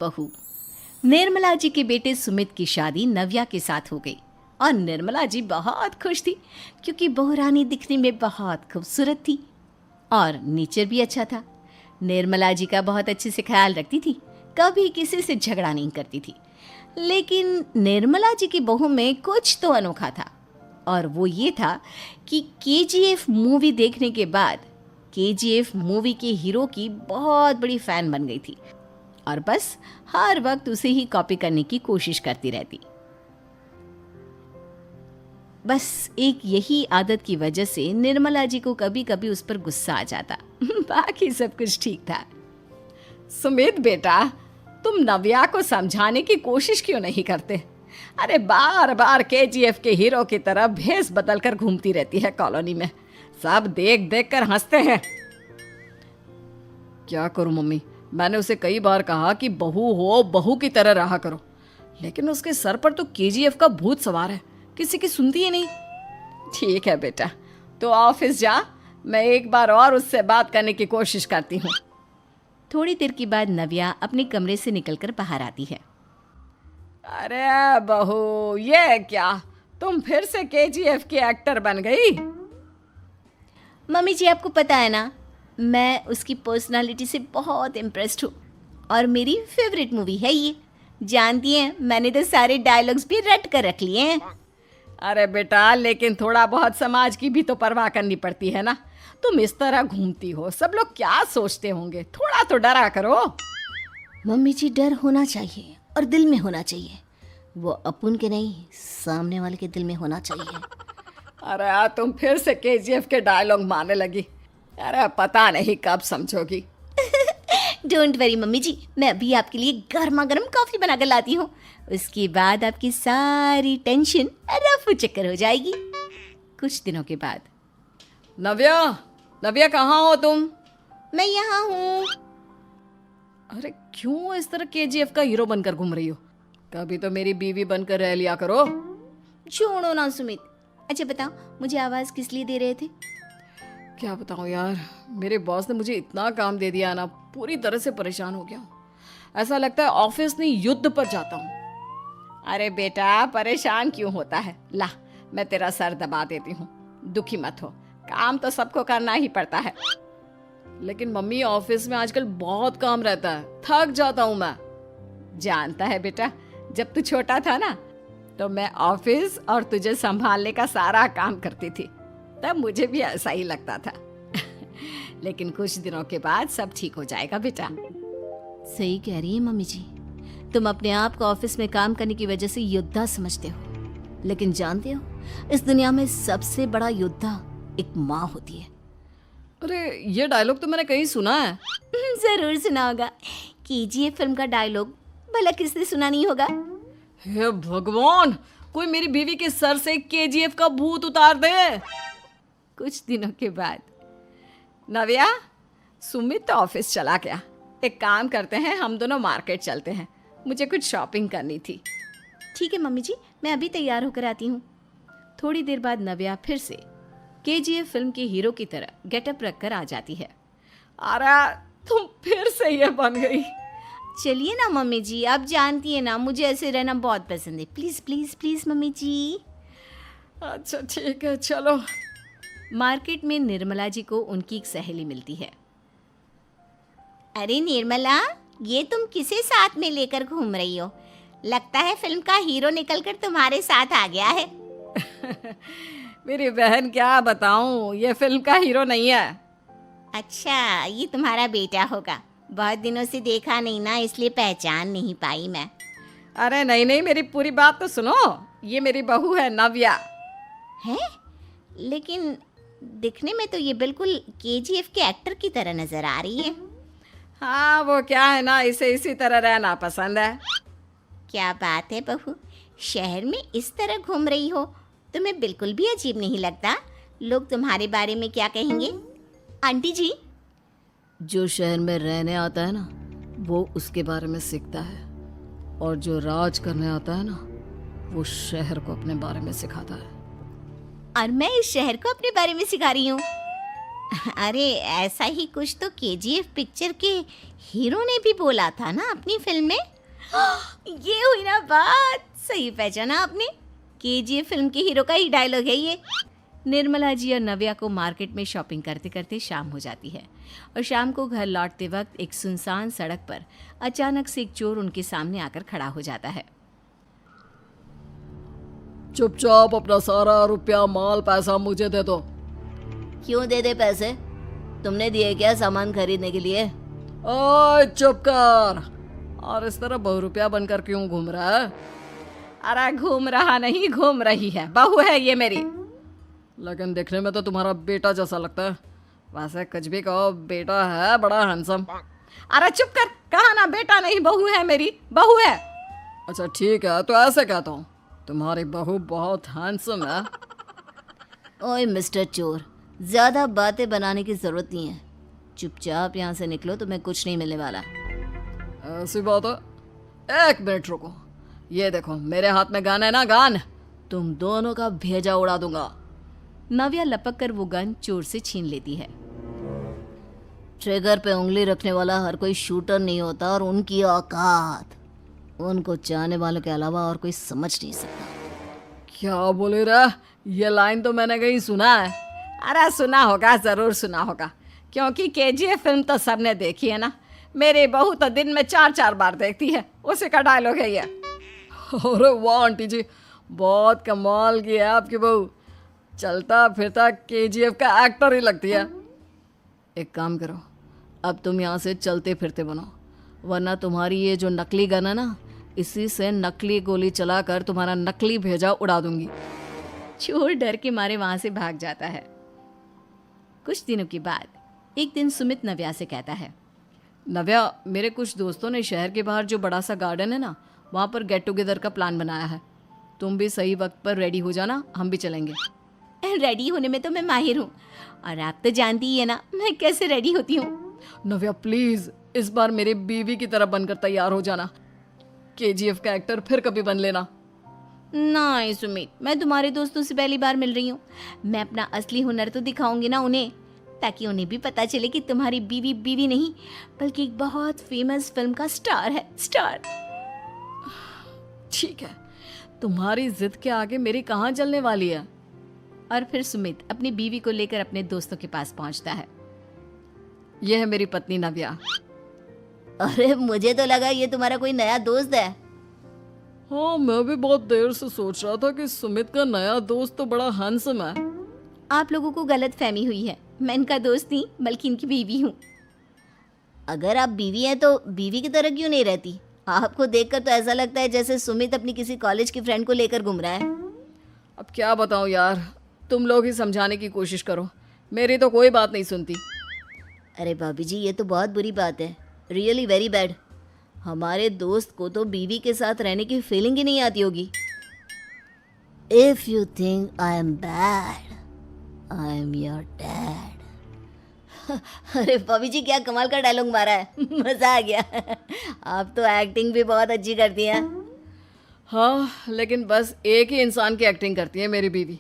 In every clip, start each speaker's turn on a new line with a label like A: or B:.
A: बहू। निर्मला जी के बेटे सुमित की शादी नव्या के साथ हो गई और निर्मला जी बहुत खुश थी क्योंकि बहू रानी दिखने में बहुत खूबसूरत थी और नेचर भी अच्छा था। निर्मला जी का बहुत अच्छे से ख्याल रखती थी, कभी किसी से झगड़ा नहीं करती थी। लेकिन निर्मला जी की बहू में कुछ तो अनोखा था और वो ये था कि केजीएफ मूवी देखने के बाद केजीएफ मूवी के हीरो की बहुत बड़ी फ़ैन बन गई थी और बस हर वक्त उसे ही कॉपी करने की कोशिश करती रहती। बस एक यही आदत की वजह से निर्मला जी को कभी कभी उस पर गुस्सा आ जाता। बाकी सब कुछ ठीक था।
B: सुमित बेटा, तुम नव्या को समझाने की कोशिश क्यों नहीं करते? अरे बार बार केजीएफ के हीरो की तरह भेस बदल कर घूमती रहती है कॉलोनी में। सब देख देख कर हंसते हैं। क्या करूं मम्मी, मैंने उसे कई बार कहा कि बहू हो, बहू की तरह रहा करो, लेकिन उसके सर पर तो केजीएफ का भूत सवार है, किसी की सुनती ही नहीं। ठीक है बेटा, तो ऑफिस जा, मैं एक बार और उससे बात करने की कोशिश करती हूँ।
A: थोड़ी देर के बाद नव्या अपने कमरे से निकलकर बाहर आती है।
B: अरे बहू, ये क्या, तुम फिर से केजीएफ की एक्टर बन गई?
A: मम्मी जी, आपको पता है ना, मैं उसकी पर्सनालिटी से बहुत इम्प्रेस्ड हूँ और मेरी फेवरेट मूवी है ये। जानती हैं, मैंने तो सारे डायलॉग्स भी रट कर रख लिए हैं।
B: अरे बेटा, लेकिन थोड़ा बहुत समाज की भी तो परवाह करनी पड़ती है ना। तुम इस तरह घूमती हो, सब लोग क्या सोचते होंगे, थोड़ा तो डरा करो।
A: मम्मी जी, डर होना चाहिए और दिल में होना चाहिए, वो अपन के नहीं, सामने वाले के दिल में होना चाहिए।
B: अरे तुम फिर से केजीएफ के डायलॉग मारने लगी। अरे पता नहीं कब समझोगी।
A: डोंट वरी मम्मी जी, मैं अभी आपके लिए गर्मा गर्म कॉफी बनाकर लाती हूँ। उसके बाद आपकी सारी टेंशन रफू चक्कर हो जाएगी। कुछ दिनों के बाद।
B: नव्या, नव्या कहाँ हो तुम?
A: मैं यहाँ हूँ।
B: अरे क्यों इस तरह केजीएफ का हीरो बनकर घूम रही हो? कभी तो मेरी बीवी बनकर रह लिया करो।
A: छोड़ो ना सुमित। अच्छा बताओ, मुझे आवाज़ किस लिए दे रहे थे?
B: क्या बताऊँ यार, मेरे बॉस ने मुझे इतना काम दे दिया ना, पूरी तरह से परेशान हो गया हूँ। ऐसा लगता है ऑफिस नहीं, युद्ध पर जाता हूँ। अरे बेटा, परेशान क्यों होता है? ला, मैं तेरा सर दबा देती हूँ, दुखी मत हो, काम तो सबको करना ही पड़ता है। लेकिन मम्मी, ऑफिस में आजकल बहुत काम रहता है, थक जाता हूँ मैं। जानता है बेटा, जब तू छोटा था ना, तो मैं ऑफिस और तुझे संभालने का सारा काम करती थी, तब मुझे भी ऐसा ही लगता था। लेकिन कुछ दिनों के बाद सब ठीक हो जाएगा बेटा।
A: सही कह रही है मम्मी जी, तुम अपने आप को ऑफिस में काम करने की वजह से योद्धा समझते हो, लेकिन जानते हो, इस दुनिया में सबसे बड़ा योद्धा एक माँ होती है।
B: अरे ये डायलॉग तो मैंने कहीं सुना है।
A: जरूर सुना होगा, केजीएफ फिल्म का डायलॉग, भला किसने सुना नहीं होगा?
B: हे भगवान, कोई मेरी बीवी के सर से केजीएफ का भूत उतार दे।
A: कुछ दिनों के बाद।
B: नव्या, सुमित तो ऑफिस चला गया, एक काम करते हैं, हम दोनों मार्केट चलते हैं, मुझे कुछ शॉपिंग करनी थी।
A: ठीक है मम्मी जी, मैं अभी तैयार होकर आती हूँ। थोड़ी देर बाद नव्या फिर से केजीएफ फिल्म के हीरो की तरह गेटअप रखकर आ जाती है।
B: अरे तुम फिर से ये बन गई।
A: चलिए ना मम्मी जी, आप जानती है ना, मुझे ऐसे रहना बहुत पसंद है। प्लीज़ प्लीज़ प्लीज़ मम्मी जी।
B: अच्छा ठीक है, चलो।
A: मार्केट में निर्मला जी को उनकी एक सहेली मिलती है। अरे निर्मला, ये तुम किसे साथ में लेकर घूम रही हो? लगता है फिल्म का हीरो निकलकर तुम्हारे साथ आ गया है।
B: मेरी बहन, क्या बताऊं, ये फिल्म का हीरो नहीं है।
A: अच्छा, ये तुम्हारा बेटा होगा, बहुत दिनों से देखा नहीं ना, इसलिए पहचान नहीं पाई मैं।
B: अरे नहीं नहीं, मेरी पूरी बात तो सुनो, ये मेरी बहू है नव्या।
A: है? लेकिन दिखने में तो ये बिल्कुल केजीएफ के एक्टर की तरह नजर आ रही है।
B: हाँ, वो क्या है ना, इसे इसी तरह रहना पसंद है।
A: क्या बात है बहू, शहर में इस तरह घूम रही हो, तुम्हें बिल्कुल भी अजीब नहीं लगता? लोग तुम्हारे बारे में क्या कहेंगे? आंटी जी,
B: जो शहर में रहने आता है ना, वो उसके बारे में सीखता है, और जो राज करने आता है ना, वो शहर को अपने बारे में सिखाता है।
A: और मैं इस शहर को अपने बारे में सिखा रही हूँ। अरे ऐसा ही कुछ तो केजीएफ पिक्चर के हीरो ने भी बोला था ना अपनी फिल्म में। ये हुई ना बात, सही पहचाना आपने। केजीएफ फिल्म के हीरो का ही डायलॉग है ये। निर्मला जी और नव्या को मार्केट में शॉपिंग करते करते शाम हो जाती है और शाम को घर लौटते वक्त एक सुनसान सड़क पर अचानक से एक चोर उनके सामने आकर खड़ा हो जाता है।
B: चुपचाप अपना सारा रुपया माल पैसा मुझे दे दो।
A: क्यों दे दे पैसे? तुमने दिए क्या सामान खरीदने के लिए?
B: ओए चुप कर। और इस तरह बहुरुपया बनकर क्यों घूम रहा है?
A: अरे घूम रहा नहीं, घूम रही है, बहू है ये मेरी।
B: लेकिन देखने में तो तुम्हारा बेटा जैसा लगता है। वैसे कुछ भी कहो, बेटा है बड़ा हैंडसम।
A: अरे चुप कर, कहा ना बेटा नहीं बहू है मेरी, बहू है।
B: अच्छा ठीक है, तो ऐसे कहता हूँ, तुम्हारी बहू बहुत हैंडसम है।
A: ओए मिस्टर चोर, ज्यादा बातें बनाने की जरूरत नहीं है। चुपचाप यहाँ से निकलो, तुम्हें कुछ नहीं मिलने वाला।
B: ऐसी बात है। एक मिनट रुको, ये देखो मेरे हाथ में गन है ना, गन। तुम दोनों का भेजा उड़ा दूंगा।
A: नव्या लपक कर वो गन चोर से छीन लेती है। ट्रिगर पे उंगली रखने वाला हर कोई शूटर नहीं होता, और उनकी औकात उनको चाहने वालों के अलावा और कोई समझ नहीं सकता।
B: क्या बोले रे? ये लाइन तो मैंने कहीं सुना है।
A: अरे सुना होगा, जरूर सुना होगा, क्योंकि केजीएफ फिल्म तो सबने देखी है ना। मेरी बहू तो दिन में 4-4 बार देखती है, उसी का डायलॉग है ये।
B: अरे वाह आंटी जी, बहुत कमाल की है आपकी बहू। चलता फिरता केजीएफ का एक्टर ही लगती है। एक काम करो, अब तुम यहाँ से चलते फिरते बनो, वरना तुम्हारी ये जो नकली गन है ना, इसी से नकली गोली चलाकर तुम्हारा नकली भेजा उड़ा दूंगी।
A: चोर डर के मारे वहां से भाग जाता है। कुछ दिनों के बाद एक दिन सुमित नव्या से कहता है,
B: नव्या, मेरे कुछ दोस्तों ने शहर के बाहर जो बड़ा सा गार्डन है ना, वहाँ पर गेट टुगेदर का प्लान बनाया है। तुम भी सही वक्त पर रेडी हो जाना, हम भी चलेंगे।
A: रेडी होने में तो मैं माहिर हूँ, और आप तो जानती ही है ना मैं कैसे रेडी होती हूँ।
B: नव्या प्लीज, इस बार मेरे बीवी की तरह बनकर तैयार हो जाना। केजीएफ का एक्टर फिर कभी बन लेना।
A: नहीं सुमित, मैं तुम्हारे दोस्तों से पहली बार मिल रही हूँ। मैं अपना असली हुनर तो दिखाऊंगी ना उन्हें, ताकि उन्हें भी पता चले कि तुम्हारी बीवी बीवी नहीं, बल्कि एक बहुत फेमस फिल्म का स्टार है, स्टार।
B: ठीक है, तुम्हारी जिद के आगे मेरी कहाँ चलने वाली है।
A: और फिर सुमित अपनी बीवी को लेकर अपने दोस्तों के पास पहुंचता है।
B: यह है मेरी पत्नी नव्या।
A: अरे मुझे तो लगा ये तुम्हारा कोई नया दोस्त है।
B: हाँ, मैं भी बहुत देर से सोच रहा था कि सुमित का नया दोस्त तो बड़ा हैंडसम है।
A: आप लोगों को गलत फहमी हुई है, मैं इनका दोस्त नहीं बल्कि इनकी बीवी हूँ। अगर आप बीवी हैं तो बीवी की तरह क्यों नहीं रहती? आपको देखकर तो ऐसा लगता है जैसे सुमित अपनी किसी कॉलेज की फ्रेंड को लेकर घूम रहा है।
B: अब क्या बताऊँ यार, तुम लोग ही समझाने की कोशिश करो, मेरी तो कोई बात नहीं सुनती।
A: अरे भाभी जी, ये तो बहुत बुरी बात है, रियली वेरी बैड। हमारे दोस्त को तो बीवी के साथ रहने की फीलिंग ही नहीं आती होगी। If you think I am bad, I am your dad. अरे भाभी जी, क्या कमाल का डायलॉग मारा है, मजा आ गया। आप तो एक्टिंग भी बहुत अच्छी करती हैं।
B: हाँ, लेकिन बस एक ही इंसान की एक्टिंग करती है मेरी बीवी,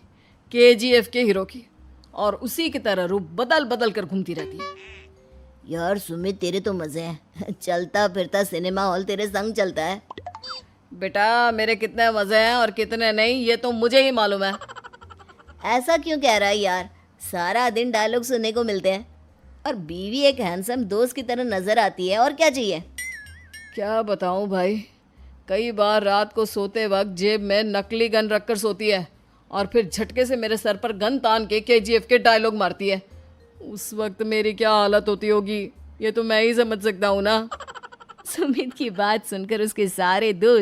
B: केजीएफ के हीरो की, और उसी की तरह रूप बदल बदल कर घूमती रहती है।
A: यार सुमित, तेरे तो मजे हैं, चलता फिरता सिनेमा हॉल तेरे संग चलता है।
B: बेटा, मेरे कितने मजे हैं और कितने नहीं, ये तो मुझे ही मालूम है।
A: ऐसा क्यों कह रहा है यार? सारा दिन डायलॉग सुनने को मिलते हैं, और बीवी एक हैंडसम दोस्त की तरह नजर आती है, और क्या चाहिए?
B: क्या बताऊं भाई, कई बार रात को सोते वक्त जेब में नकली गन रखकर सोती है, और फिर झटके से मेरे सर पर गन तान के केजीएफ के डायलॉग मारती है। उस वक्त मेरी क्या हालत होती होगी, ये तो मैं ही समझ सकता हूँ ना।
A: सुमित की बात सुनकर उसके सारे दोस्त